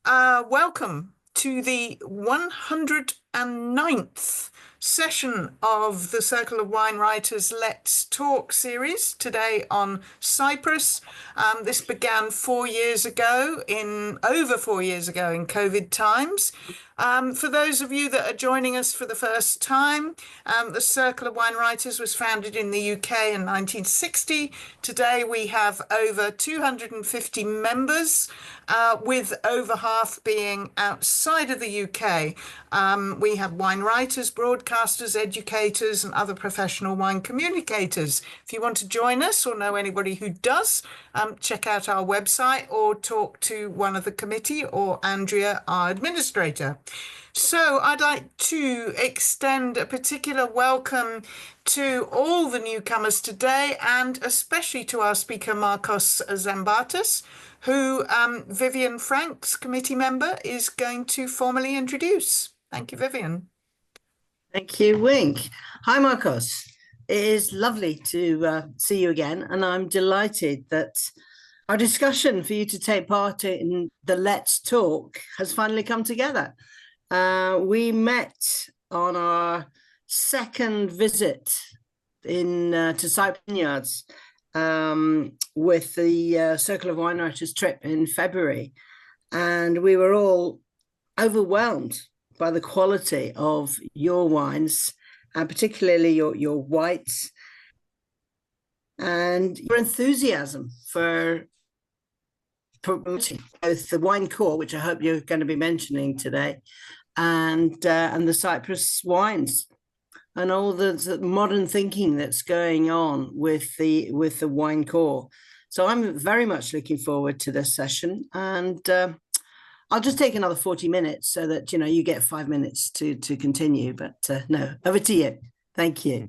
Welcome to the 109th session of the Circle of Wine Writers Let's Talk series, today on Cyprus. This began over 4 years ago in COVID times. For those of you that are joining us for the first time, the Circle of Wine Writers was founded in the UK in 1960. Today we have over 250 members, with over half being outside of the UK. We have wine writers, broadcasters, educators, and other professional wine communicators. If you want to join us or know anybody who does, check out our website or talk to one of the committee or Andrea, our administrator. So I'd like to extend a particular welcome to all the newcomers today, and especially to our speaker, Marcos Zambartas, who Vivian Franks, committee member, is going to formally introduce. Thank you, Vivian. Thank you, Wink. Hi, Marcos. It is lovely to see you again, and I'm delighted that our discussion for you to take part in the Let's Talk has finally come together. We met on our second visit to Cyprus Vineyards with the Circle of Wine Writers trip in February, and we were all overwhelmed by the quality of your wines, and particularly your whites, and your enthusiasm for promoting both the wine core, which I hope you're going to be mentioning today, and the Cyprus wines, and all the modern thinking that's going on with the wine core. So I'm very much looking forward to this session, and I'll just take another 40 minutes so that you get 5 minutes to continue. But no, over to you. Thank you.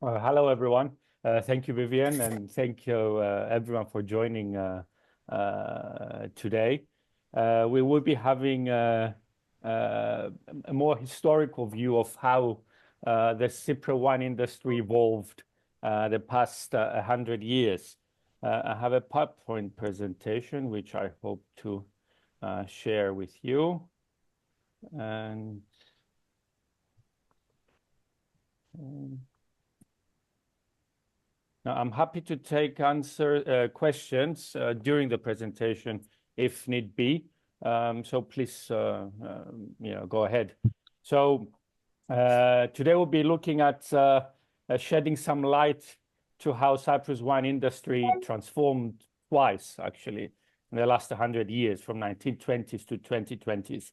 Hello, everyone. Thank you, Vivian, and thank you everyone for joining today. We will be having a more historical view of how the Cypriot wine industry evolved the past 100 years. I have a PowerPoint presentation, which I hope to share with you. And now I'm happy to take questions during the presentation if need be. So please, go ahead. So today we'll be looking at shedding some light to how Cyprus wine industry transformed twice, actually, in the last 100 years, from 1920s to 2020s.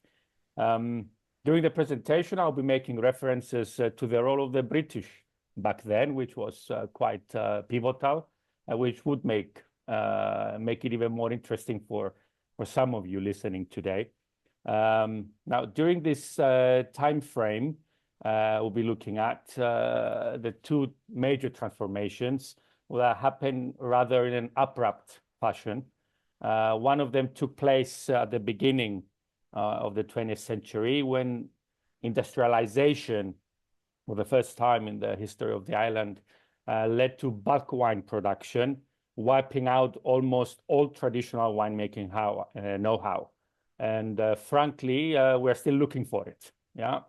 During the presentation, I'll be making references to the role of the British back then, which was quite pivotal, which would make it even more interesting for some of you listening today. Now, during this time frame, we'll be looking at the two major transformations that happened rather in an abrupt fashion. One of them took place at the beginning of the 20th century, when industrialization, for the first time in the history of the island, led to bulk wine production, wiping out almost all traditional winemaking know-how. And frankly, we're still looking for it. Yeah.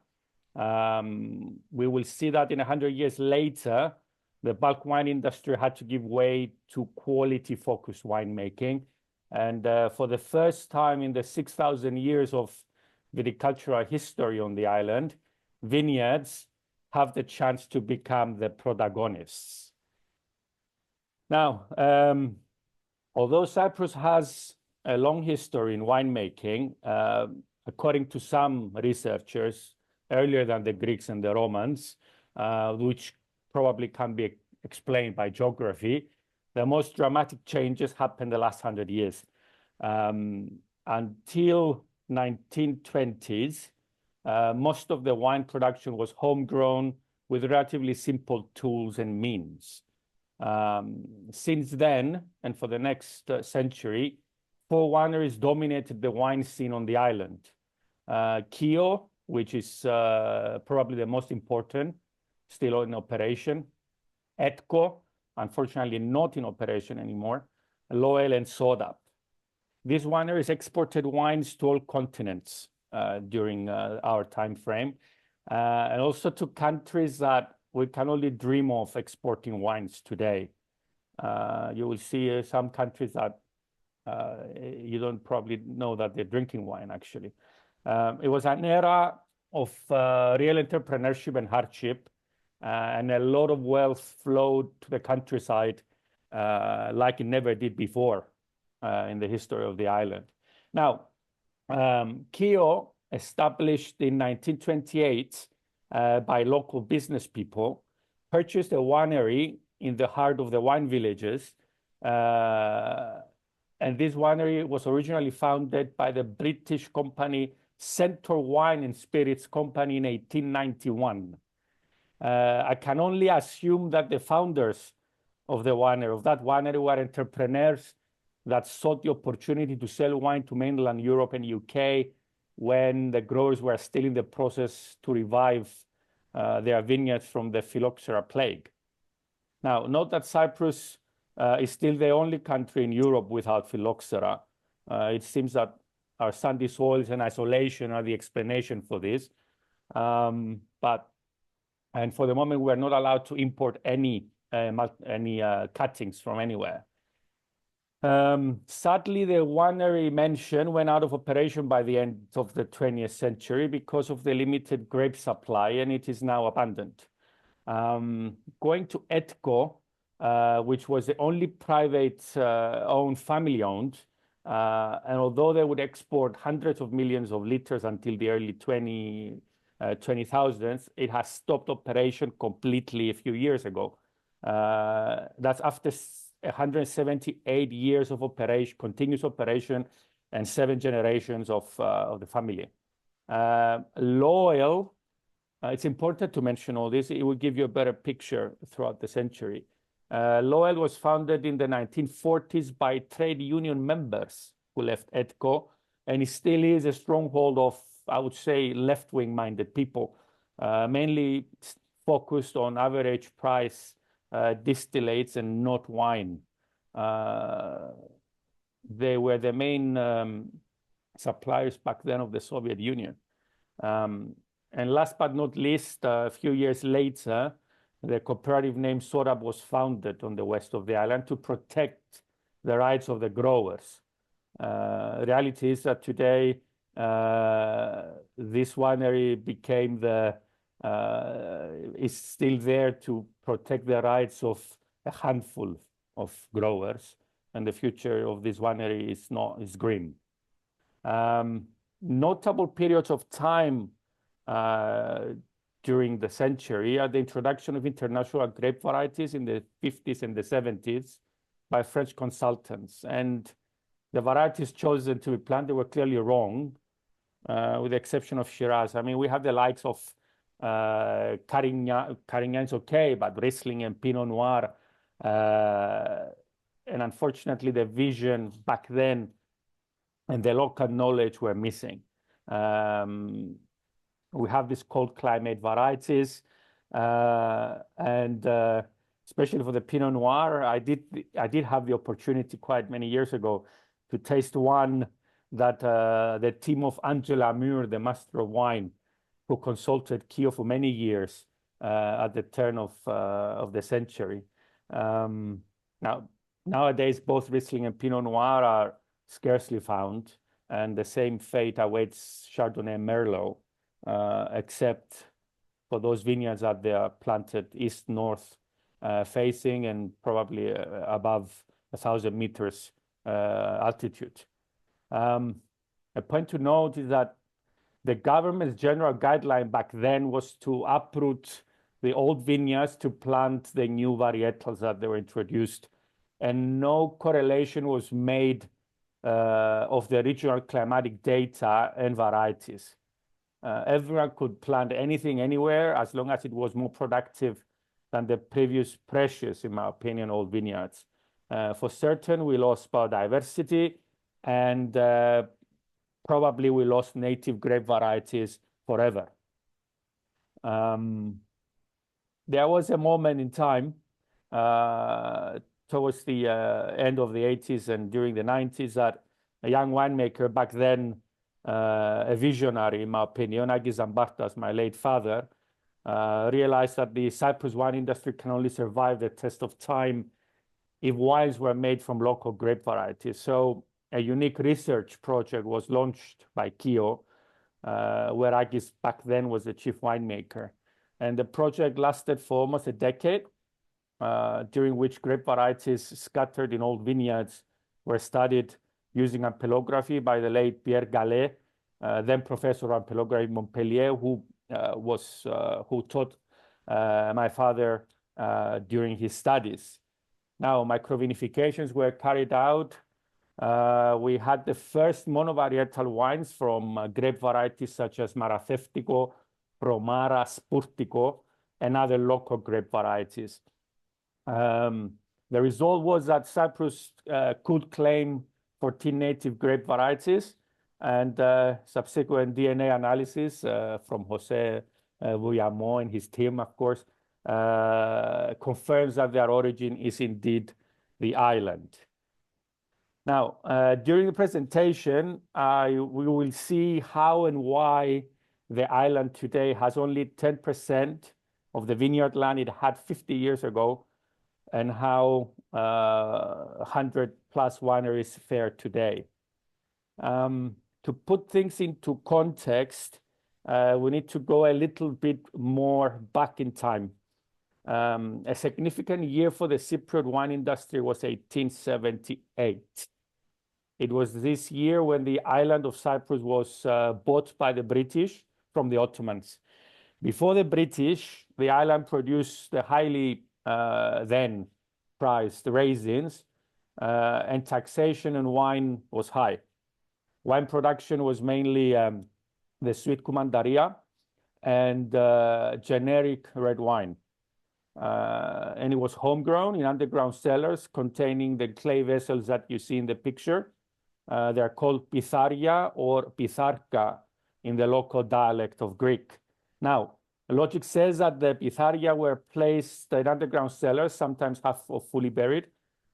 We will see that in 100 years later, the bulk wine industry had to give way to quality-focused winemaking. And for the first time in the 6,000 years of viticultural history on the island, vineyards have the chance to become the protagonists. Now, although Cyprus has a long history in winemaking, according to some researchers, earlier than the Greeks and the Romans, which probably can be explained by geography, the most dramatic changes happened the last 100 years. Until 1920s, most of the wine production was homegrown with relatively simple tools and means. Since then, and for the next century, 4 wineries dominated the wine scene on the island. Kio, which is probably the most important, still in operation. Etko, unfortunately not in operation anymore. Loel and Sodap. These wineries exported wines to all continents during our time frame, and also to countries that we can only dream of exporting wines today. You will see some countries that you don't probably know that they're drinking wine, actually. It was an era of real entrepreneurship and hardship, and a lot of wealth flowed to the countryside like it never did before in the history of the island. Now, Kio, established in 1928 by local business people, purchased a winery in the heart of the wine villages. And this winery was originally founded by the British company Centaur Wine and Spirits Company in 1891. I can only assume that the founders of that winery were entrepreneurs that sought the opportunity to sell wine to mainland Europe and UK when the growers were still in the process to revive their vineyards from the phylloxera plague. Now, note that Cyprus is still the only country in Europe without phylloxera. It seems that our sandy soils and isolation are the explanation for this. And for the moment, we are not allowed to import any cuttings from anywhere. Sadly, the winery mentioned went out of operation by the end of the 20th century because of the limited grape supply, and it is now abandoned. Going to Etko, which was the only private owned, family-owned, and although they would export hundreds of millions of liters until the early 20,000s, it has stopped operation completely a few years ago. That's after 178 years of operation, continuous operation, and 7 generations of the family. Loyal, it's important to mention all this. It will give you a better picture throughout the century. Loyal was founded in the 1940s by trade union members who left Etko, and it still is a stronghold of, I would say, left-wing minded people, mainly focused on average price distillates and not wine. They were the main suppliers back then of the Soviet Union. And last but not least, a few years later, the cooperative named Sorab was founded on the west of the island to protect the rights of the growers. Reality is that today, this winery became is still there to protect the rights of a handful of growers, and the future of this winery is grim. Notable periods of time during the century are the introduction of international grape varieties in the 50s and the 70s by French consultants, and the varieties chosen to be planted were clearly wrong, with the exception of Shiraz. I mean, we have the likes of Carignan is okay, but Riesling and Pinot Noir, and unfortunately the vision back then and the local knowledge were missing. We have these cold climate varieties, and especially for the Pinot Noir, I did have the opportunity quite many years ago to taste one that the team of Angela Muir, the master of wine, who consulted Kio for many years at the turn of the century. Nowadays, both Riesling and Pinot Noir are scarcely found, and the same fate awaits Chardonnay and Merlot, except for those vineyards that they are planted east-north facing and probably above 1,000 meters altitude. A point to note is that the government's general guideline back then was to uproot the old vineyards to plant the new varietals that they were introduced, and no correlation was made of the regional climatic data and varieties. Everyone could plant anything anywhere as long as it was more productive than the previous precious, in my opinion, old vineyards. For certain, we lost biodiversity, and probably we lost native grape varieties forever. There was a moment in time towards the end of the 80s and during the 90s that a young winemaker back then, a visionary, in my opinion, Marcos Zambartas, my late father, realized that the Cyprus wine industry can only survive the test of time if wines were made from local grape varieties. So a unique research project was launched by Kio, where Agis back then was the chief winemaker. And the project lasted for almost a decade, during which grape varieties scattered in old vineyards were studied using ampelography by the late Pierre Gallet, then professor of ampelography in Montpellier, who taught my father during his studies. Now, microvinifications were carried out. We had the first monovarietal wines from grape varieties such as Maratheftico, Promara, Spurtico, and other local grape varieties. The result was that Cyprus could claim 14 native grape varieties, and subsequent DNA analysis from Jose Vuyamon and his team, of course, confirms that their origin is indeed the island. Now, during the presentation, we will see how and why the island today has only 10% of the vineyard land it had 50 years ago, and how 100+ wineries fare today. To put things into context, we need to go a little bit more back in time. A significant year for the Cypriot wine industry was 1878. It was this year when the island of Cyprus was bought by the British from the Ottomans. Before the British, the island produced the highly then priced raisins, and taxation on wine was high. Wine production was mainly the sweet Kumandaria and generic red wine. And it was homegrown in underground cellars containing the clay vessels that you see in the picture. They're called pitharia or pitharka in the local dialect of Greek. Now, logic says that the pitharia were placed in underground cellars, sometimes half or fully buried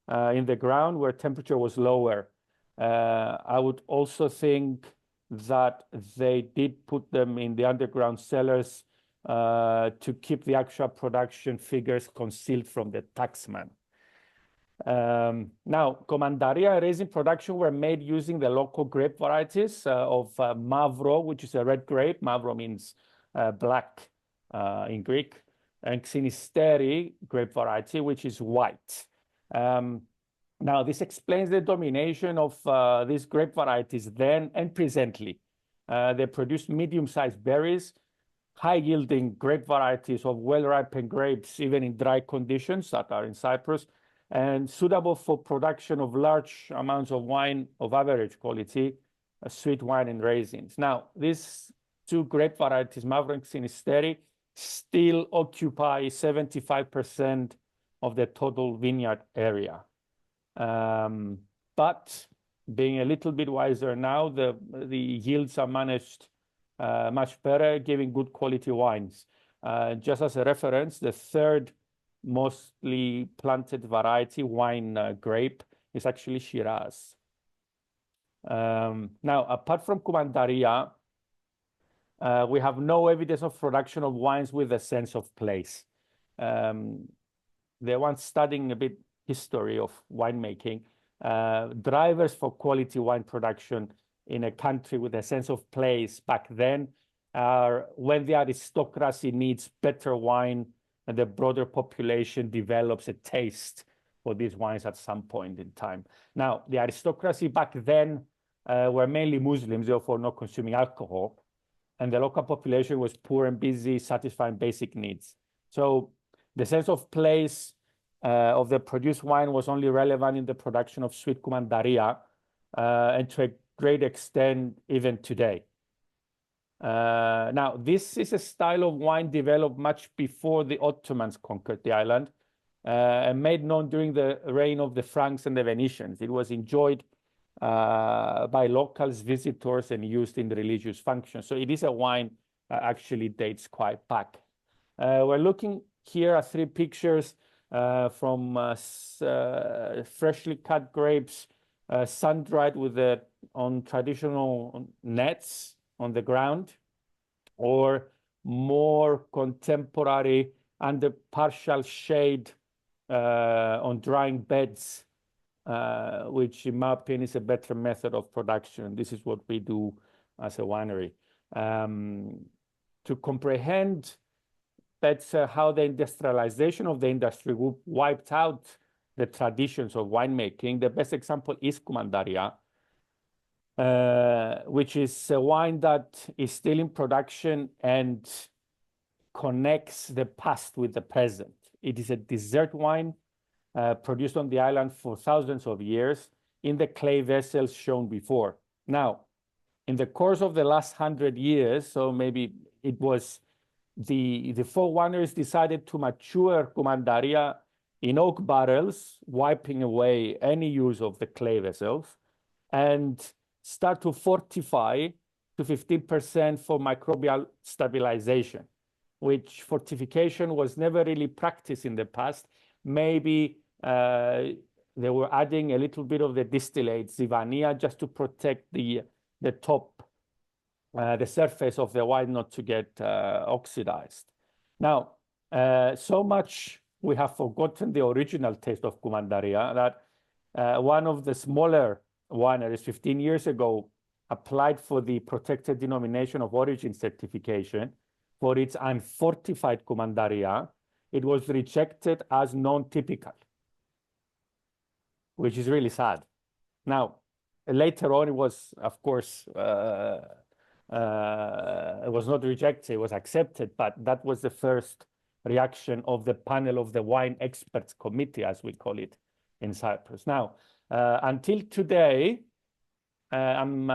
in the ground where temperature was lower. I would also think that they did put them in the underground cellars to keep the actual production figures concealed from the taxman. Now, Commandaria raisin production were made using the local grape varieties of Mavro, which is a red grape. Mavro means black in Greek, and Xinisteri grape variety, which is white. Now, this explains the domination of these grape varieties then and presently. They produce medium-sized berries, high-yielding grape varieties of well-ripened grapes, even in dry conditions that are in Cyprus, and suitable for production of large amounts of wine of average quality, sweet wine and raisins. Now, these two grape varieties, Mavro and Xinisteri, still occupy 75% of the total vineyard area. But being a little bit wiser now, the yields are managed much better, giving good quality wines. Just as a reference, the third mostly planted variety, wine grape, is actually Shiraz. Now, apart from Kumandaria, we have no evidence of production of wines with a sense of place. The ones studying a bit history of winemaking, drivers for quality wine production in a country with a sense of place back then are when the aristocracy needs better wine and the broader population develops a taste for these wines at some point in time. Now, the aristocracy back then were mainly Muslims, therefore not consuming alcohol, and the local population was poor and busy satisfying basic needs. So the sense of place of the produced wine was only relevant in the production of sweet Kumandaria, and to a great extent even today. Now, this is a style of wine developed much before the Ottomans conquered the island and made known during the reign of the Franks and the Venetians. It was enjoyed by locals, visitors, and used in religious functions. So it is a wine that actually dates quite back. We're looking here at 3 pictures from freshly cut grapes sun-dried on traditional nets on the ground, or more contemporary under partial shade on drying beds, which in my opinion is a better method of production. This is what we do as a winery. To comprehend better how the industrialization of the industry wiped out the traditions of winemaking, the best example is Kumandaria, which is a wine that is still in production and connects the past with the present. It is a dessert wine produced on the island for thousands of years in the clay vessels shown before. Now, in the course of the last 100 years, so maybe it was the four wineries decided to mature Kumandaria in oak barrels, wiping away any use of the clay vessels, and start to fortify to 15% for microbial stabilization, which fortification was never really practiced in the past. Maybe they were adding a little bit of the distillate, Zivania, just to protect the top, the surface of the wine not to get oxidized. Now, so much we have forgotten the original taste of Kumandaria that one of the smaller wineries 15 years ago applied for the protected denomination of origin certification for its unfortified Kumandaria. It was rejected as non-typical, which is really sad. Now, later on, it was, of course, it was not rejected, it was accepted, but that was the first reaction of the panel of the wine experts committee, as we call it in Cyprus. Now, until today, I'm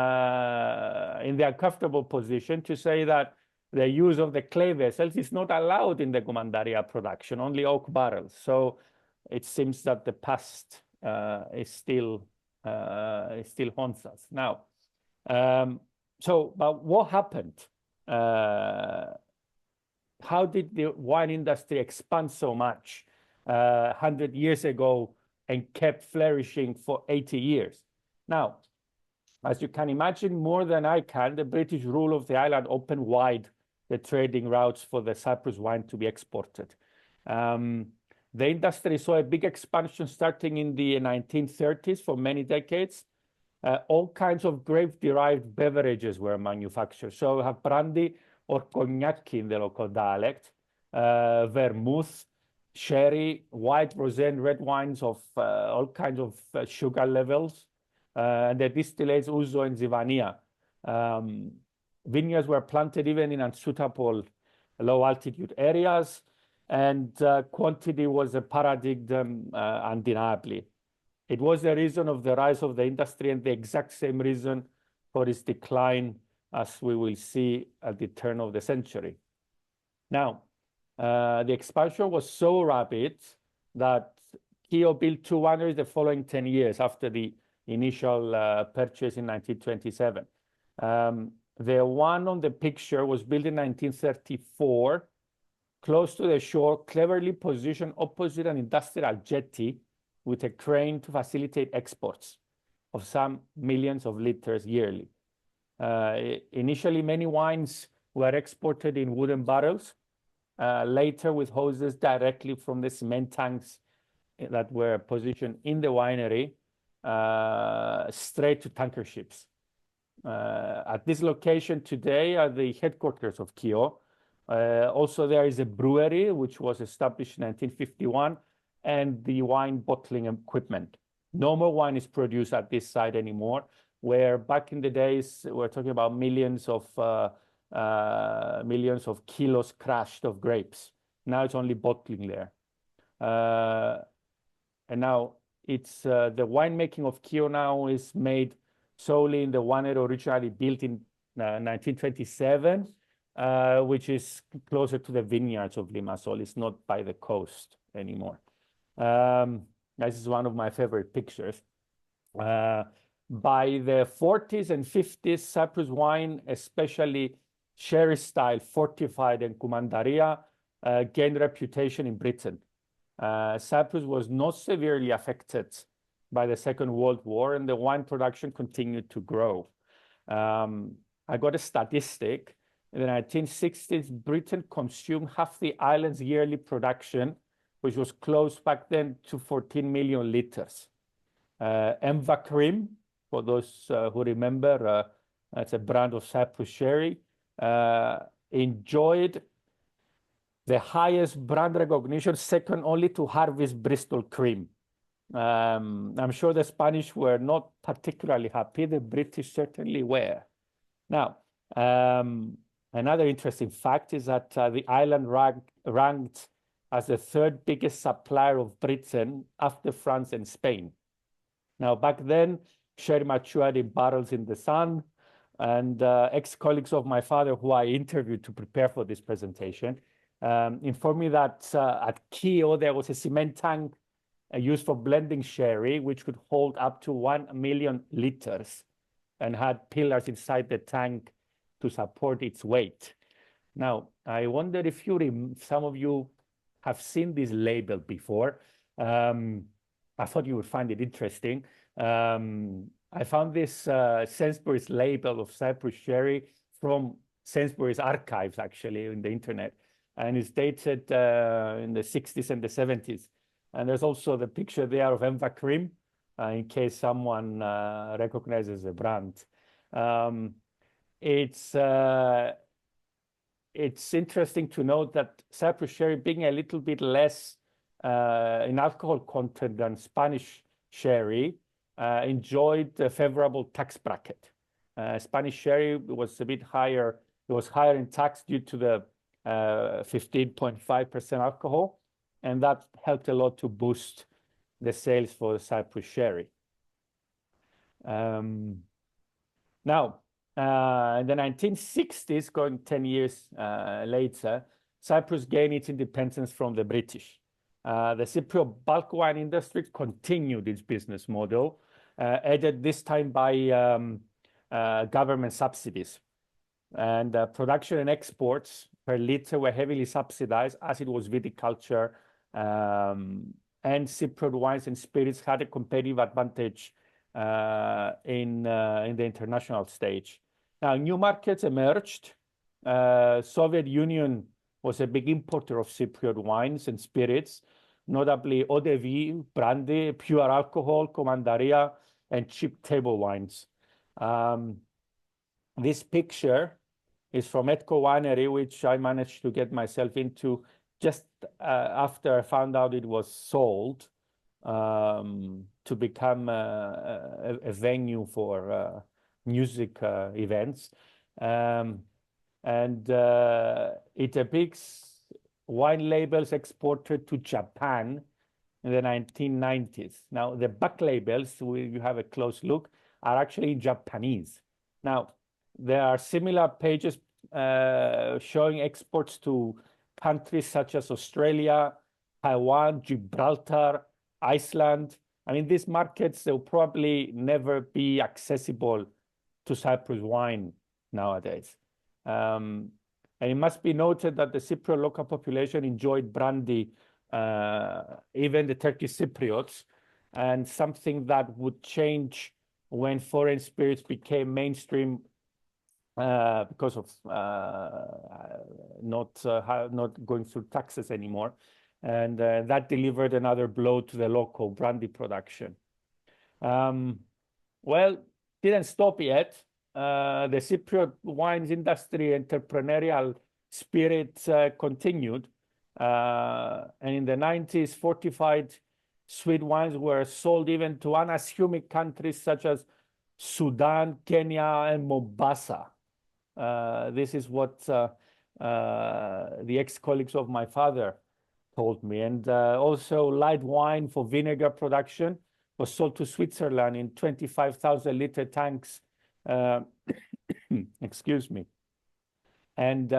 in the uncomfortable position to say that the use of the clay vessels is not allowed in the Kumandaria production, only oak barrels. So it seems that the past it still haunts us. Now, but what happened? How did the wine industry expand so much 100 years ago and kept flourishing for 80 years? Now, as you can imagine, more than I can, the British rule of the island opened wide the trading routes for the Cyprus wine to be exported. The industry saw a big expansion starting in the 1930s for many decades. All kinds of grape-derived beverages were manufactured. So we have brandy or cognac in the local dialect, vermouth, sherry, white, rosé, and red wines of all kinds of sugar levels, and the distillates ouzo and zivania. Vineyards were planted even in unsuitable low-altitude areas, and quantity was a paradigm undeniably. It was the reason of the rise of the industry and the exact same reason for its decline, as we will see at the turn of the century. Now, the expansion was so rapid that Kio built two wineries the following 10 years after the initial purchase in 1927. The one on the picture was built in 1934, close to the shore, cleverly positioned opposite an industrial jetty with a crane to facilitate exports of some millions of liters yearly. Initially, many wines were exported in wooden barrels, later with hoses directly from the cement tanks that were positioned in the winery, straight to tanker ships. At this location today are the headquarters of Kio. Also, there is a brewery, which was established in 1951, and the wine bottling equipment. No more wine is produced at this site anymore, where back in the days, we're talking about millions of kilos crushed of grapes. Now it's only bottling there. And now it's the winemaking of Kio now is made solely in the winery originally built in 1927, which is closer to the vineyards of Limassol. It's not by the coast anymore. This is one of my favorite pictures. By the 40s and 50s, Cyprus wine, especially sherry style, fortified, and Kumandaria, gained reputation in Britain. Cyprus was not severely affected by the Second World War, and the wine production continued to grow. I got a statistic. In the 1960s, Britain consumed half the island's yearly production, which was close back then to 14 million liters. Emva Cream, for those who remember, it's a brand of Cyprus sherry, enjoyed the highest brand recognition, second only to Harvey's Bristol Cream. I'm sure the Spanish were not particularly happy. The British certainly were. Now, another interesting fact is that the island ranked as the third biggest supplier of Britain after France and Spain. Now, back then, sherry matured in barrels in the sun, and ex-colleagues of my father, who I interviewed to prepare for this presentation, informed me that at Keogh, there was a cement tank used for blending sherry, which could hold up to 1 million liters and had pillars inside the tank to support its weight. Now, I wonder if some of you have seen this label before. I thought you would find it interesting. I found this Sainsbury's label of Cyprus sherry from Sainsbury's archives, actually, in the internet. And it's dated in the 60s and the 70s. And there's also the picture there of Emva Cream, in case someone recognizes the brand. It's interesting to note that Cyprus sherry, being a little bit less in alcohol content than Spanish sherry, enjoyed a favorable tax bracket. Spanish sherry was a bit higher. It was higher in tax due to the 15.5% alcohol, and that helped a lot to boost the sales for Cyprus sherry. Now, in the 1960s, going 10 years later, Cyprus gained its independence from the British. The Cypriot bulk wine industry continued its business model, aided this time by government subsidies. And production and exports per liter were heavily subsidized, as it was viticulture, and Cypriot wines and spirits had a competitive advantage in the international stage. Now, new markets emerged. Soviet Union was a big importer of Cypriot wines and spirits, notably eau de vie, brandy, pure alcohol, commandaria, and cheap table wines. This picture is from Etko Winery, which I managed to get myself into just after I found out it was sold to become a venue for music events. And it depicts wine labels exported to Japan in the 1990s. Now, the back labels, you have a close look, are actually Japanese. Now, there are similar pages showing exports to countries such as Australia, Taiwan, Gibraltar, Iceland. I mean, these markets, they'll probably never be accessible to Cyprus wine nowadays. And it must be noted that the Cypriot local population enjoyed brandy, even the Turkish Cypriots, and something that would change when foreign spirits became mainstream because of not going through taxes anymore. And that delivered another blow to the local brandy production. Well, didn't stop yet. The Cypriot wines industry entrepreneurial spirit continued. And in the 90s, fortified sweet wines were sold even to unassuming countries such as Sudan, Kenya, and Mombasa. This is what the ex-colleagues of my father told me. And also light wine for vinegar production was sold to Switzerland in 25,000 liter tanks. Excuse me. And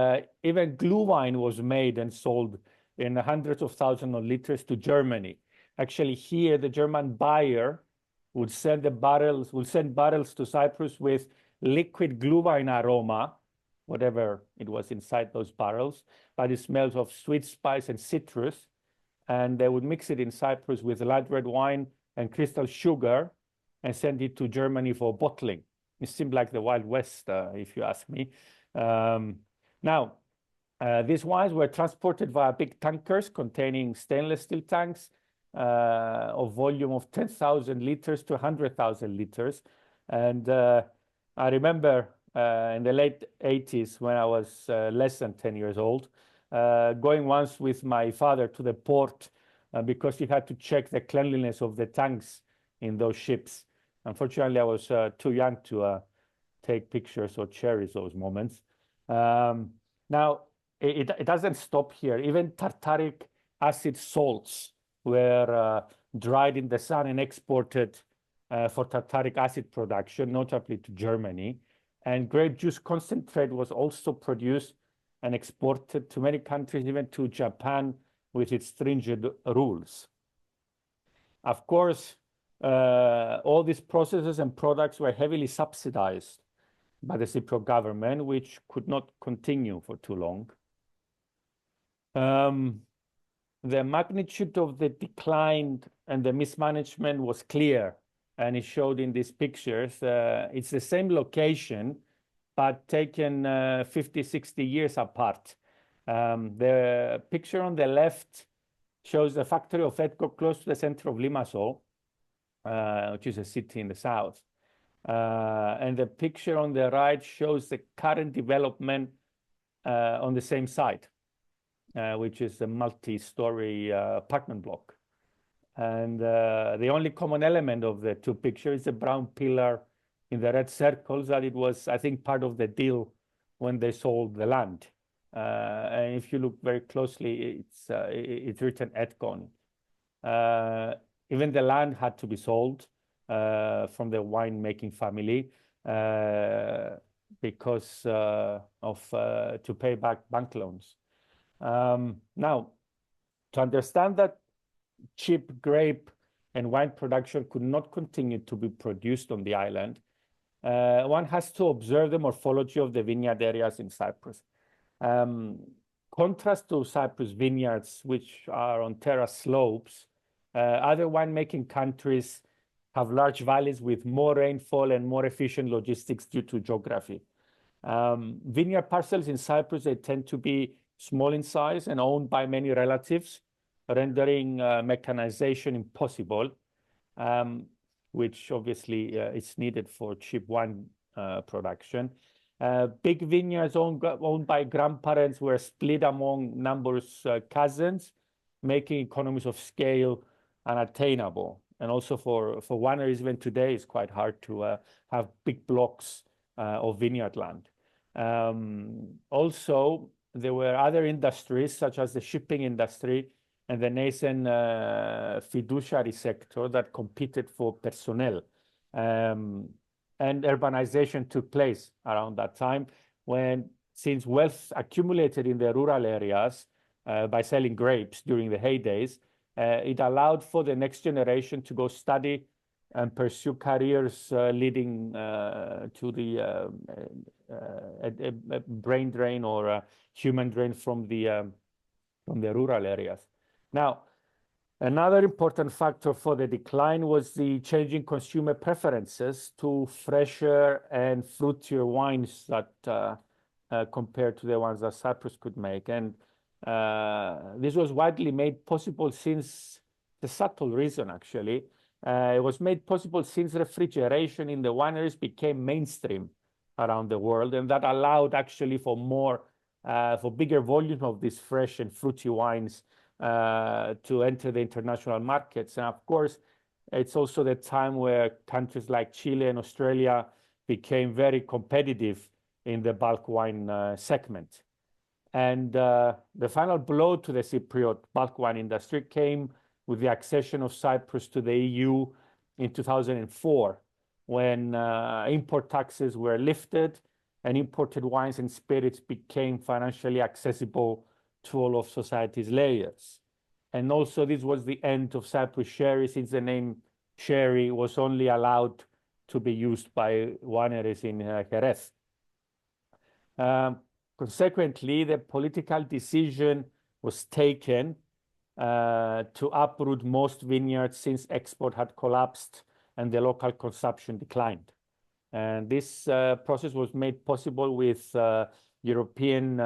even glue wine was made and sold in hundreds of thousands of liters to Germany. Actually, here the German buyer would send barrels to Cyprus with liquid glue wine aroma, whatever it was inside those barrels, but it smells of sweet spice and citrus. And they would mix it in Cyprus with light red wine and crystal sugar and send it to Germany for bottling. It seemed like the Wild West, if you ask me. Now, these wines were transported via big tankers containing stainless steel tanks of volume of 10,000 liters to 100,000 liters. And I remember in the late 80s, when I was less than 10 years old, going once with my father to the port because he had to check the cleanliness of the tanks in those ships. Unfortunately, I was too young to take pictures or cherish those moments. Now, it doesn't stop here. Even tartaric acid salts were dried in the sun and exported for tartaric acid production, notably to Germany. And grape juice concentrate was also produced and exported to many countries, even to Japan, with its stringent rules. Of course, all these processes and products were heavily subsidized by the Cypriot government, which could not continue for too long. The magnitude of the decline and the mismanagement was clear, and it showed in these pictures. It's the same location, but taken 50, 60 years apart. The picture on the left shows the factory of Edco close to the center of Limassol, which is a city in the south. And the picture on the right shows the current development on the same site, which is a multi-story apartment block. And the only common element of the two pictures is the brown pillar in the red circles, that it was, I think, part of the deal when they sold the land. And if you look very closely, it's written Edcon. Even the land had to be sold from the winemaking family because to pay back bank loans. Now, to understand that cheap grape and wine production could not continue to be produced on the island, one has to observe the morphology of the vineyard areas in Cyprus. Contrast to Cyprus vineyards, which are on terrace slopes, other winemaking countries have large valleys with more rainfall and more efficient logistics due to geography. Vineyard parcels in Cyprus, they tend to be small in size and owned by many relatives, rendering mechanization impossible, which obviously is needed for cheap wine production. Big vineyards owned by grandparents were split among numerous cousins, making economies of scale unattainable. And also for wineries, even today, it's quite hard to have big blocks of vineyard land. Also, there were other industries, such as the shipping industry and the nascent fiduciary sector, that competed for personnel. And urbanization took place around that time, since wealth accumulated in the rural areas by selling grapes during the heydays, it allowed for the next generation to go study and pursue careers leading to the brain drain or human drain from the rural areas. Now, another important factor for the decline was the changing consumer preferences to fresher and fruitier wines that compared to the ones that Cyprus could make. And this was widely made possible since the subtle reason, actually. It was made possible since refrigeration in the wineries became mainstream around the world, and that allowed actually for bigger volume of these fresh and fruity wines to enter the international markets. And of course, it's also the time where countries like Chile and Australia became very competitive in the bulk wine segment. And the final blow to the Cypriot bulk wine industry came with the accession of Cyprus to the EU in 2004, when import taxes were lifted and imported wines and spirits became financially accessible to all of society's layers. And also, this was the end of Cyprus sherry, since the name sherry was only allowed to be used by wineries in Jerez. Consequently, the political decision was taken to uproot most vineyards since export had collapsed and the local consumption declined. And this process was made possible with European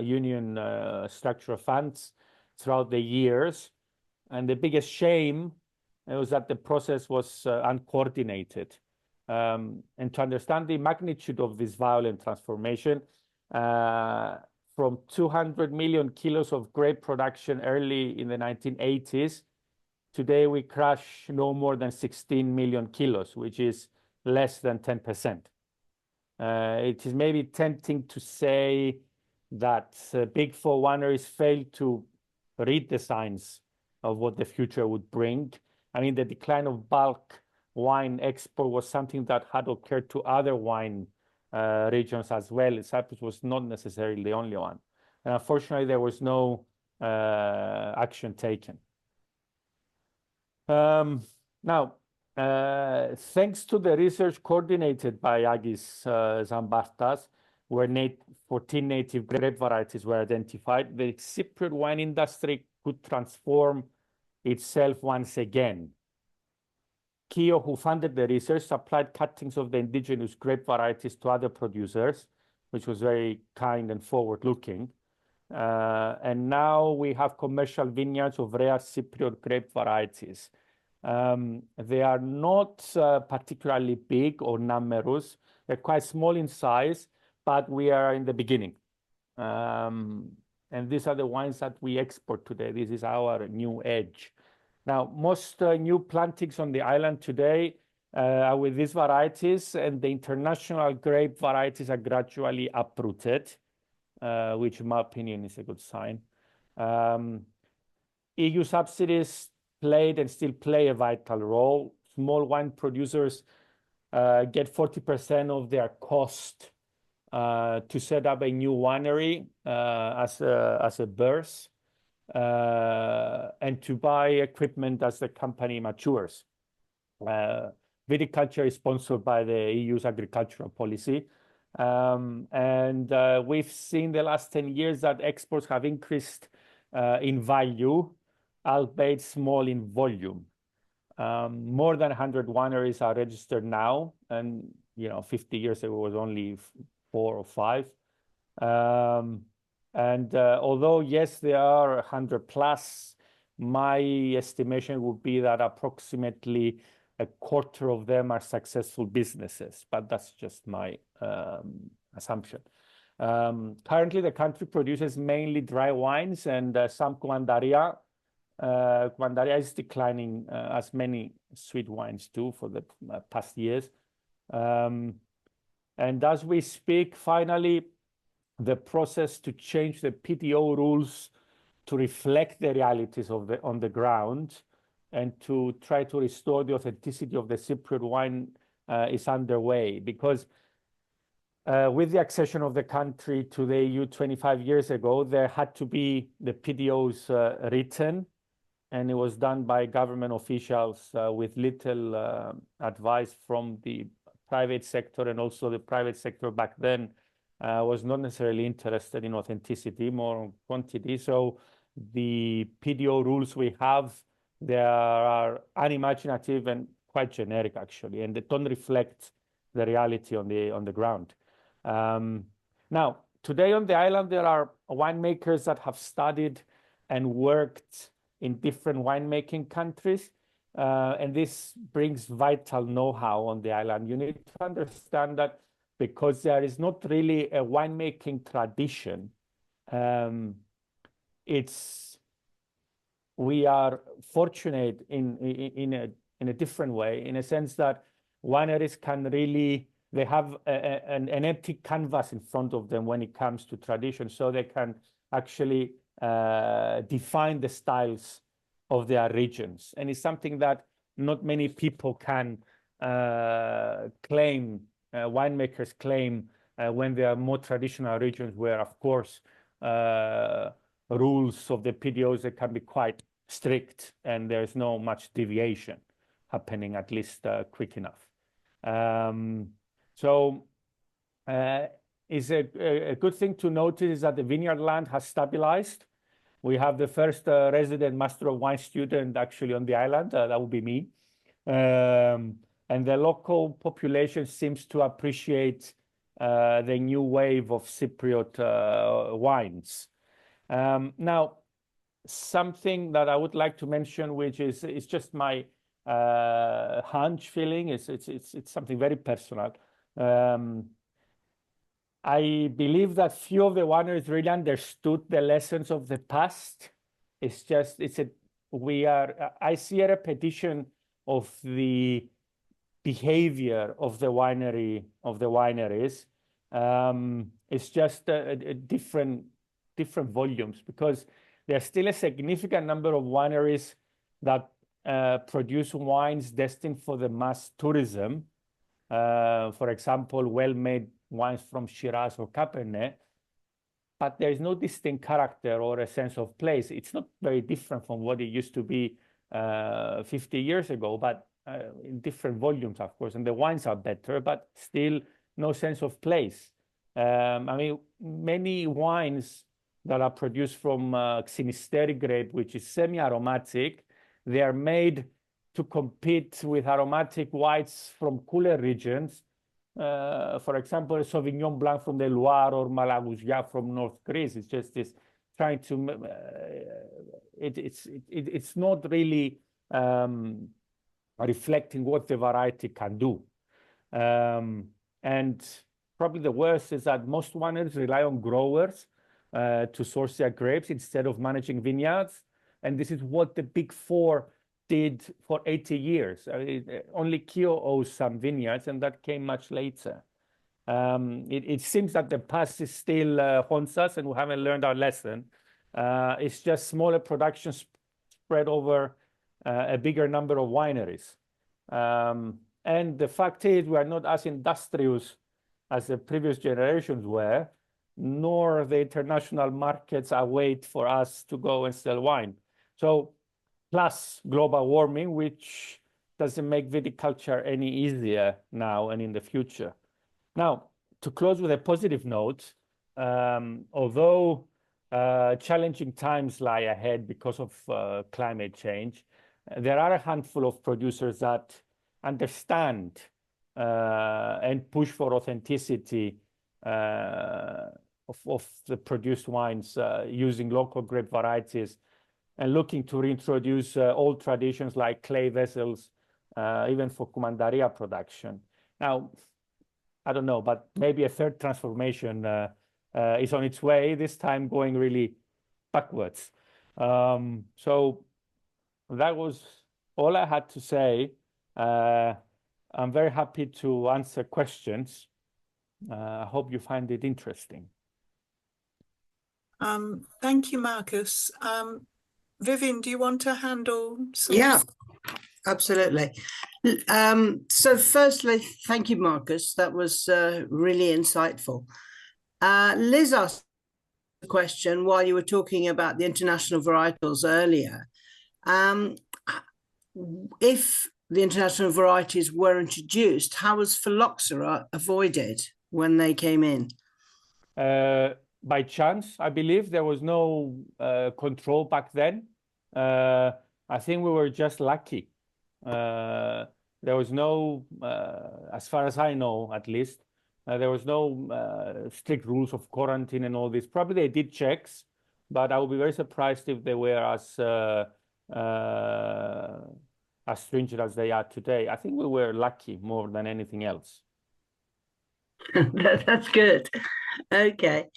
Union structural funds throughout the years. And the biggest shame was that the process was uncoordinated. And to understand the magnitude of this violent transformation, from 200 million kilos of grape production early in the 1980s, today we crush no more than 16 million kilos, which is less than 10%. It is maybe tempting to say that big four wineries failed to read the signs of what the future would bring. I mean, the decline of bulk wine export was something that had occurred to other wine regions as well. Cyprus was not necessarily the only one. And unfortunately, there was no action taken. Now, thanks to the research coordinated by Marcos Zambartas, where 14 native grape varieties were identified, the Cypriot wine industry could transform itself once again. Kio, who funded the research, supplied cuttings of the indigenous grape varieties to other producers, which was very kind and forward-looking. And now we have commercial vineyards of rare Cypriot grape varieties. They are not particularly big or numerous. They're quite small in size, but we are in the beginning. And these are the wines that we export today. This is our new edge. Now, most new plantings on the island today are with these varieties, and the international grape varieties are gradually uprooted, which in my opinion is a good sign. EU subsidies played and still play a vital role. Small wine producers get 40% of their cost to set up a new winery as a burst, and to buy equipment as the company matures. Viticulture is sponsored by the EU's agricultural policy. And we've seen the last 10 years that exports have increased in value, albeit small in volume. More than 100 wineries are registered now, and 50 years ago was only 4 or 5. And although, yes, there are 100 plus, my estimation would be that approximately a quarter of them are successful businesses, but that's just my assumption. Currently, the country produces mainly dry wines and some Guandaria. Guandaria is declining, as many sweet wines do for the past years. And as we speak, finally, the process to change the PDO rules to reflect the realities of on the ground and to try to restore the authenticity of the Cypriot wine is underway, because with the accession of the country to the EU 25 years ago, there had to be the PDOs written, and it was done by government officials with little advice from the private sector, and also the private sector back then was not necessarily interested in authenticity, more on quantity. So the PDO rules we have, they are unimaginative and quite generic, actually, and they don't reflect the reality on the ground. Now, today on the island, there are winemakers that have studied and worked in different winemaking countries, and this brings vital know-how on the island. You need to understand that because there is not really a winemaking tradition, we are fortunate in a different way, in a sense that wineries can really, they have an empty canvas in front of them when it comes to tradition, so they can actually define the styles of their regions. And it's something that not many people can claim, winemakers claim, when there are more traditional regions where, of course, rules of the PDOs that can be quite strict and there's no much deviation happening, at least quick enough. So it's a good thing to notice is that the vineyard land has stabilized We have the first resident Master of Wine student actually on the island. That would be me. And the local population seems to appreciate the new wave of Cypriot wines. Now, something that I would like to mention, which is just my hunch feeling, it's something very personal. I believe that few of the wineries really understood the lessons of the past. I see a repetition of the behavior of the wineries. It's just a different volumes, because there's still a significant number of wineries that produce wines destined for the mass tourism. For example, well-made wines from Shiraz or Cabernet, but there is no distinct character or a sense of place. It's not very different from what it used to be 50 years ago, but in different volumes, of course, and the wines are better, but still no sense of place. I mean, many wines that are produced from Xynisteri grape, which is semi-aromatic, they are made to compete with aromatic whites from cooler regions. For example, Sauvignon Blanc from the Loire or Malagousia from North Greece. It's just this trying to, it's not really reflecting what the variety can do. And probably the worst is that most wineries rely on growers to source their grapes instead of managing vineyards. And this is what the Big Four did for 80 years. Only Kio owes some vineyards, and that came much later. It seems that the past is still haunts us, and we haven't learned our lesson. It's just smaller production spread over a bigger number of wineries. And the fact is, we are not as industrious as the previous generations were, nor the international markets await for us to go and sell wine. So, plus global warming, which doesn't make viticulture any easier now and in the future. Now, to close with a positive note, although challenging times lie ahead because of climate change, there are a handful of producers that understand and push for authenticity of the produced wines using local grape varieties, and looking to reintroduce old traditions like clay vessels, even for Kumandaria production. Now, I don't know, but maybe a third transformation is on its way, this time going really backwards. So that was all I had to say. I'm very happy to answer questions. I hope you find it interesting. Thank you, Marcos. Vivian, do you want to handle some? Yeah, absolutely. So firstly, thank you, Marcos. That was really insightful. Liz asked a question while you were talking about the international varietals earlier. If the international varieties were introduced, how was phylloxera avoided when they came in? By chance, I believe. There was no control back then. I think we were just lucky. There was no, as far as I know, at least, there was no strict rules of quarantine and all this. Probably they did checks, but I would be very surprised if they were as stringent as they are today. I think we were lucky more than anything else. That's good. Okay.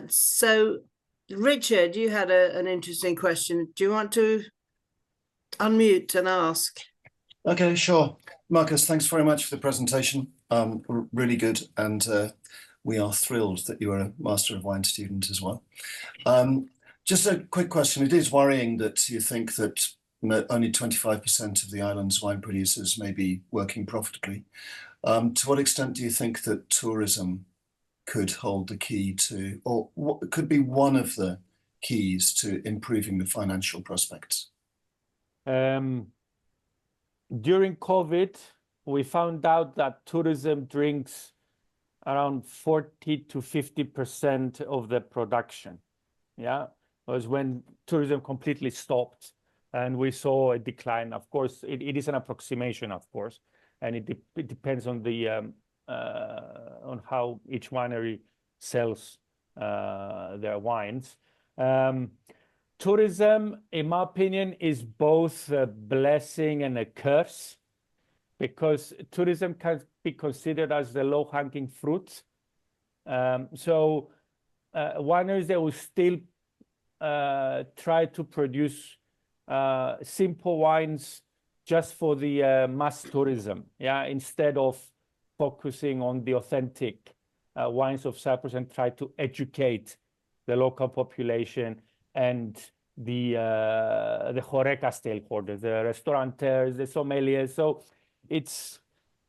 So, Richard, you had an interesting question. Do you want to unmute and ask? Okay, sure. Marcos, thanks very much for the presentation. Really good. And we are thrilled that you are a Master of Wine student as well. Just a quick question. It is worrying that you think that only 25% of the island's wine producers may be working profitably. To what extent do you think that tourism could hold the key to, or what could be one of the keys to improving the financial prospects? During COVID, we found out that tourism drinks around 40 to 50% of the production. Yeah, was when tourism completely stopped and we saw a decline. Of course, it is an approximation, of course, and it depends on the on how each winery sells their wines. Tourism, in my opinion, is both a blessing and a curse, because tourism can be considered as the low-hanging fruit. So wineries, they will still try to produce simple wines just for the mass tourism, yeah, instead of focusing on the authentic wines of Cyprus and try to educate the local population and the Horeca stakeholders, the restaurateurs, the sommeliers. So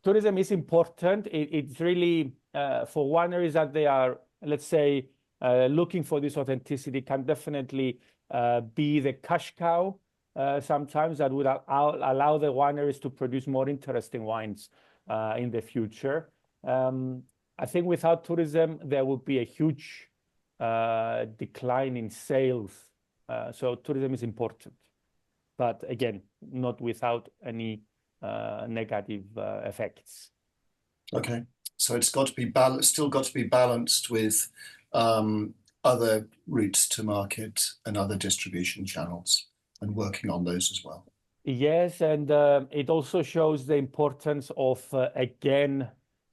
tourism is important. It's really for wineries that they are, let's say, looking for this authenticity, can definitely be the cash cow sometimes that would allow the wineries to produce more interesting wines in the future. I think without tourism, there would be a huge decline in sales. So tourism is important, but again, not without any negative effects. Okay, so it's got to be still got to be balanced with other routes to market and other distribution channels, and working on those as well. Yes, and it also shows the importance of, again,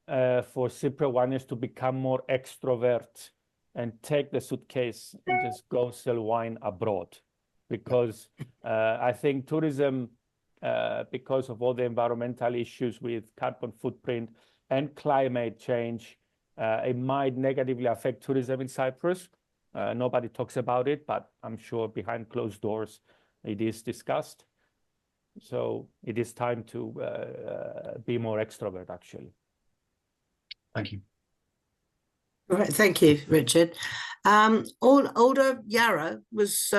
for Cypriot wineries to become more extrovert and take the suitcase and just go sell wine abroad. Because I think tourism, because of all the environmental issues with carbon footprint and climate change, it might negatively affect tourism in Cyprus. Nobody talks about it, but I'm sure behind closed doors it is discussed. So it is time to be more extrovert, actually. Thank you. All right, thank you, Richard. Older Yara was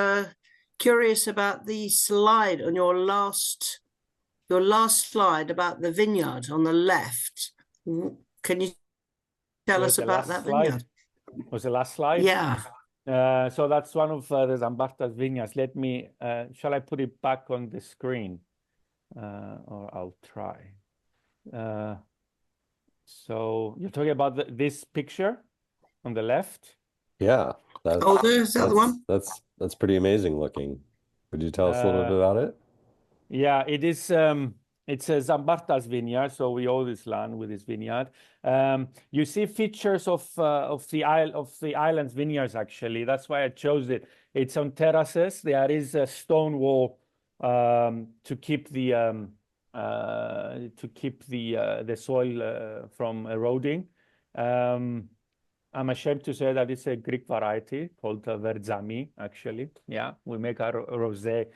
curious about the slide on your last slide about the vineyard on the left. Can you tell us about that vineyard? Was the last slide? Yeah. So that's one of the Zambartas vineyards. Let me, shall I put it back on the screen? Or I'll try. So you're talking about this picture on the left? Yeah. Is that the one? That's pretty amazing looking. Could you tell us a little bit about it? Yeah, it is. It's a Zambartas vineyard, so we own this land with this vineyard. You see features of the island's vineyards. Actually, that's why I chose it. It's on terraces. There is a stone wall to keep the soil from eroding. I'm ashamed to say that it's a Greek variety called Verdzami. Actually, yeah, we make our rosé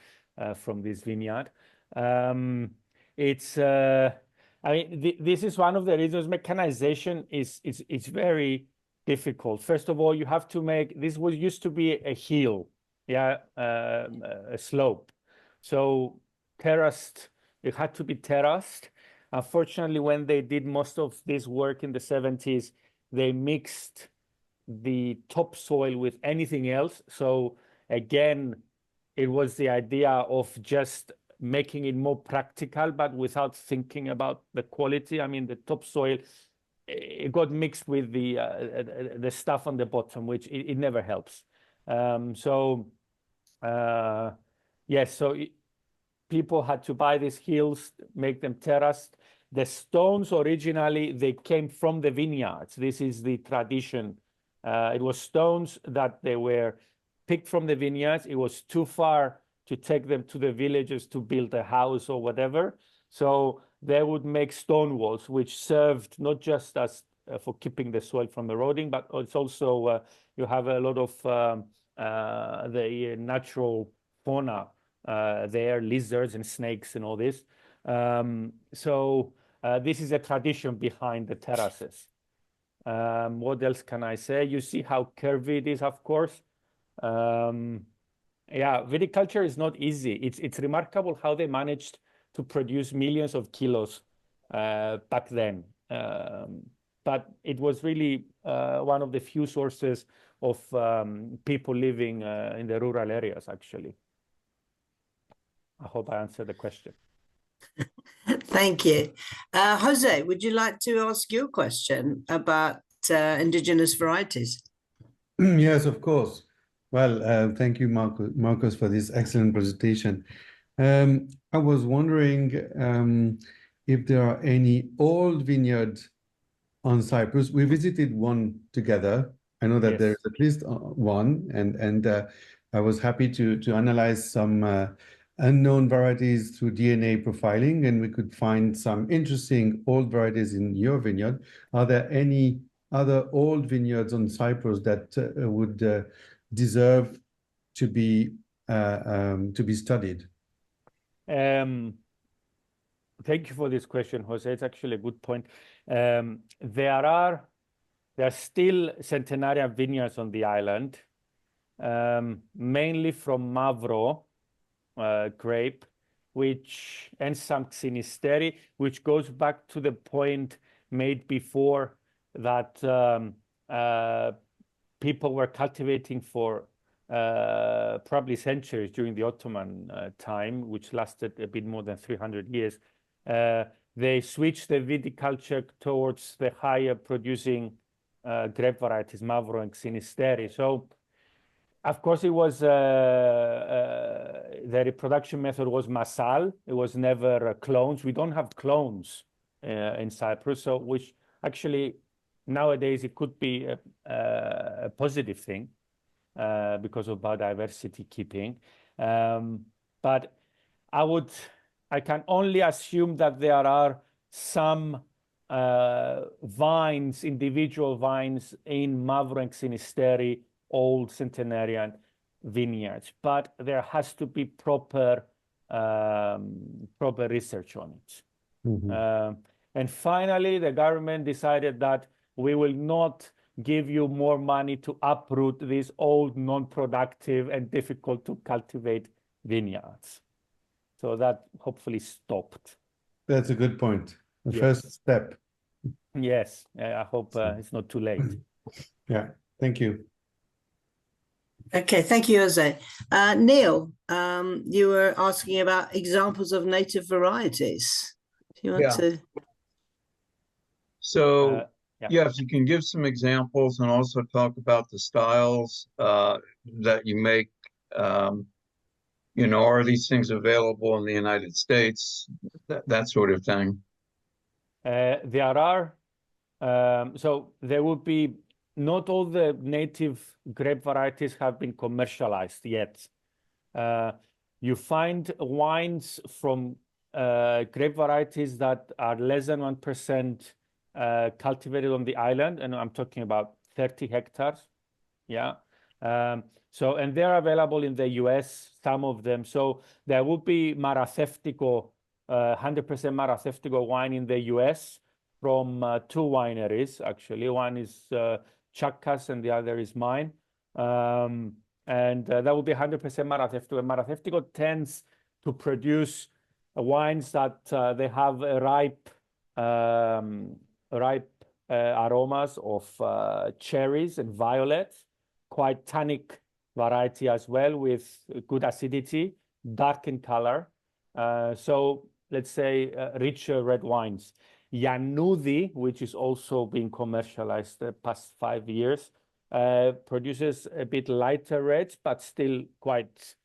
from this vineyard. It's I mean, this is one of the reasons mechanization is very difficult. First of all, you have to make, this was used to be a hill, yeah, a slope. So terraced, it had to be terraced. Unfortunately, when they did most of this work in the 70s, they mixed the topsoil with anything else. So again, it was the idea of just making it more practical, but without thinking about the quality. I mean, the topsoil, it got mixed with the stuff on the bottom, which it never helps. Yes, so people had to buy these hills, make them terraced. The stones originally, they came from the vineyards. This is the tradition. It was stones that they were picked from the vineyards. It was too far to take them to the villages to build a house or whatever. So they would make stone walls, which served not just as for keeping the soil from eroding, but it's also, you have a lot of the natural fauna there, lizards and snakes and all this. This is a tradition behind the terraces. What else can I say? You see how curvy it is, of course. Yeah, viticulture is not easy. It's remarkable how they managed to produce millions of kilos back then. but it was really one of the few sources of people living in the rural areas, actually. I hope I answered the question. Thank you. Jose, would you like to ask your question about indigenous varieties? Yes, of course. Well, thank you, Marcos, for this excellent presentation. I was wondering if there are any old vineyards on Cyprus. We visited one together. I know that Yes. there's at least one, and I was happy to analyze some unknown varieties through DNA profiling, and we could find some interesting old varieties in your vineyard. Are there any other old vineyards on Cyprus that would deserve to be studied? Thank you for this question, Jose. It's actually a good point. There are still centenarian vineyards on the island, mainly from Mavro grape, and some Xynisteri, which goes back to the point made before that people were cultivating for probably centuries during the Ottoman time, which lasted a bit more than 300 years. They switched the viticulture towards the higher producing grape varieties, Mavro and Xynisteri. So, of course, it was the reproduction method was massal. It was never clones. We don't have clones in Cyprus, so which actually nowadays it could be a positive thing because of biodiversity keeping. But I can only assume that there are some vines, individual vines in Mavro and Xynisteri, old centenarian vineyards, but there has to be proper research on it. And finally, the government decided that we will not give you more money to uproot these old, non-productive and difficult to cultivate vineyards. So that hopefully stopped. That's a good point. The first step. Yes, I hope it's not too late. Yeah, thank you. Okay, thank you, Jose. Neil, you were asking about examples of native varieties. Do you want to? So, if you can give some examples and also talk about the styles that you make. Are these things available in the United States? That sort of thing. There are. So there would be. Not all the native grape varieties have been commercialized yet. You find wines from grape varieties that are less than 1% cultivated on the island, and I'm talking about 30 hectares. Yeah. And they're available in the US, some of them. So there would be Maratheftico, 100% Maratheftico wine in the US from two wineries, actually. One is Chakas and the other is mine. And that would be 100% Maratheftico. And Maratheftico tends to produce wines that they have a ripe aromas of cherries and violets, quite tannic variety as well with good acidity, dark in color. So let's say richer red wines. Yanoudi, which is also being commercialized the past 5 years, produces a bit lighter reds, but still quite,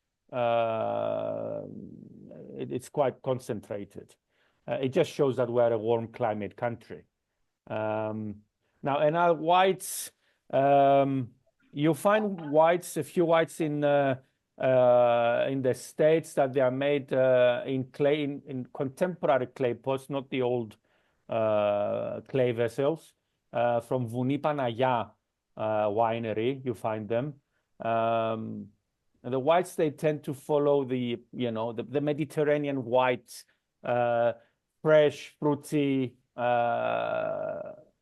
it's quite concentrated. It just shows that we're a warm climate country. Now, in our whites, you find whites, a few whites in the States that they are made in clay, in contemporary clay pots, not the old clay vessels. From Vouni Panaya winery, you find them. And the whites, they tend to follow the Mediterranean whites, fresh, fruity,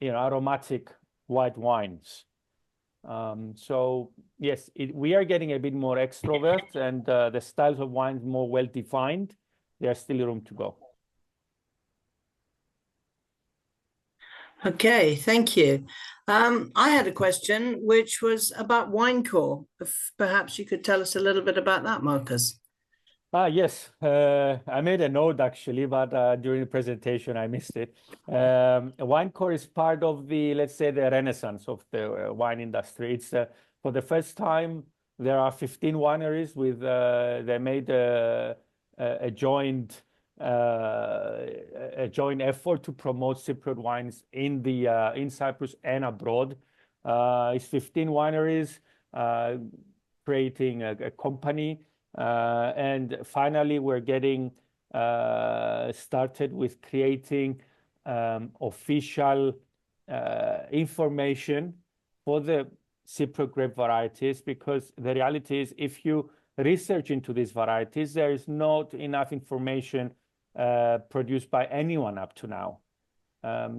aromatic white wines. So yes, we are getting a bit more extrovert, and the styles of wines more well defined. There's still room to go. Okay, thank you. I had a question which was about WineCore. If perhaps you could tell us a little bit about that, Marcus. Yes, I made a note actually, but during the presentation I missed it. WineCore is part of the, let's say, the renaissance of the wine industry. It's for the first time there are 15 wineries with they made a joint effort to promote Cypriot wines in the in Cyprus and abroad. It's 15 wineries creating a company. And finally, we're getting started with creating official information for the Cypriot grape varieties, because the reality is if you research into these varieties, there is not enough information produced by anyone up to now.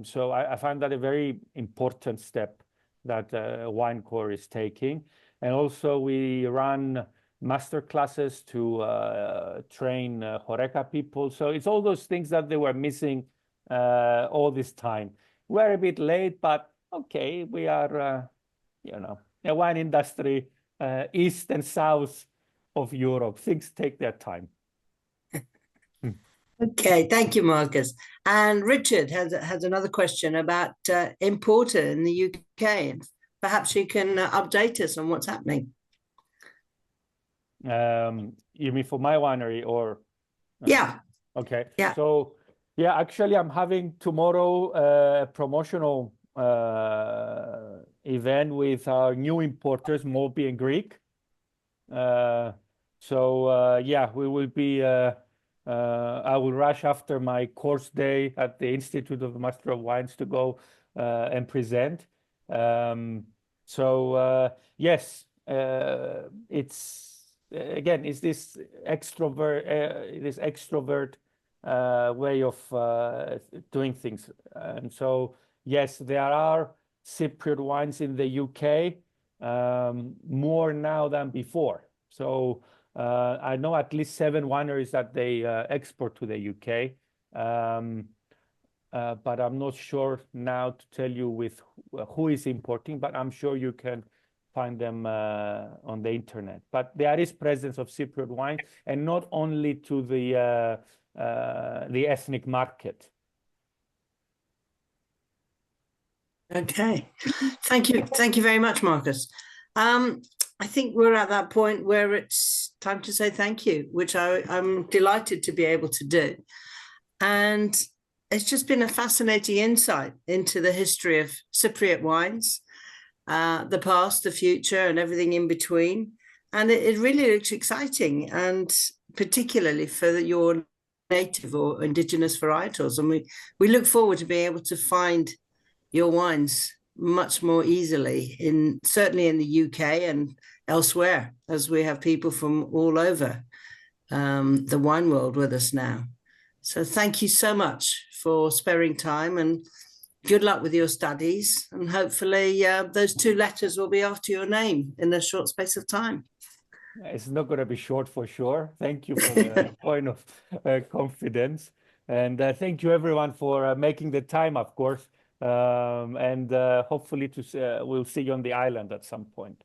So I find that a very important step that WineCore is taking. And also we run master classes to train Horeca people. So it's all those things that they were missing all this time. We're a bit late, but okay, we are, you know, a wine industry, east and south of Europe. Things take their time. Okay, thank you, Marcus. And Richard has another question about Importer in the UK. Perhaps you can update us on what's happening. You mean for my winery or? Yeah. Okay. Yeah. So yeah, actually I'm having tomorrow a promotional event with our new importers, Moby and Greek. Yeah, we will be, I will rush after my course day at the Institute of the Master of Wines to go and present. Yes, it's again, it's this extrovert way of doing things. And so, yes, there are Cypriot wines in the UK, more now than before. So I know at least 7 wineries that they export to the UK. But I'm not sure now to tell you with who is importing, but I'm sure you can find them on the internet. But there is presence of Cypriot wine, and not only to the ethnic market. Okay, thank you very much, Marcus. I think we're at that point where it's time to say thank you, which I'm delighted to be able to do. And it's just been a fascinating insight into the history of Cypriot wines, the past, the future, and everything in between. And it really looks exciting, and particularly for your native or indigenous varietals. And we look forward to being able to find your wines much more easily, certainly in the UK and elsewhere, as we have people from all over the wine world with us now. So thank you so much for sparing time, and good luck with your studies. And hopefully those 2 letters will be after your name in a short space of time. It's not going to be short for sure. Thank you for the point of confidence. And thank you everyone for making the time, of course. And hopefully we'll see you on the island at some point.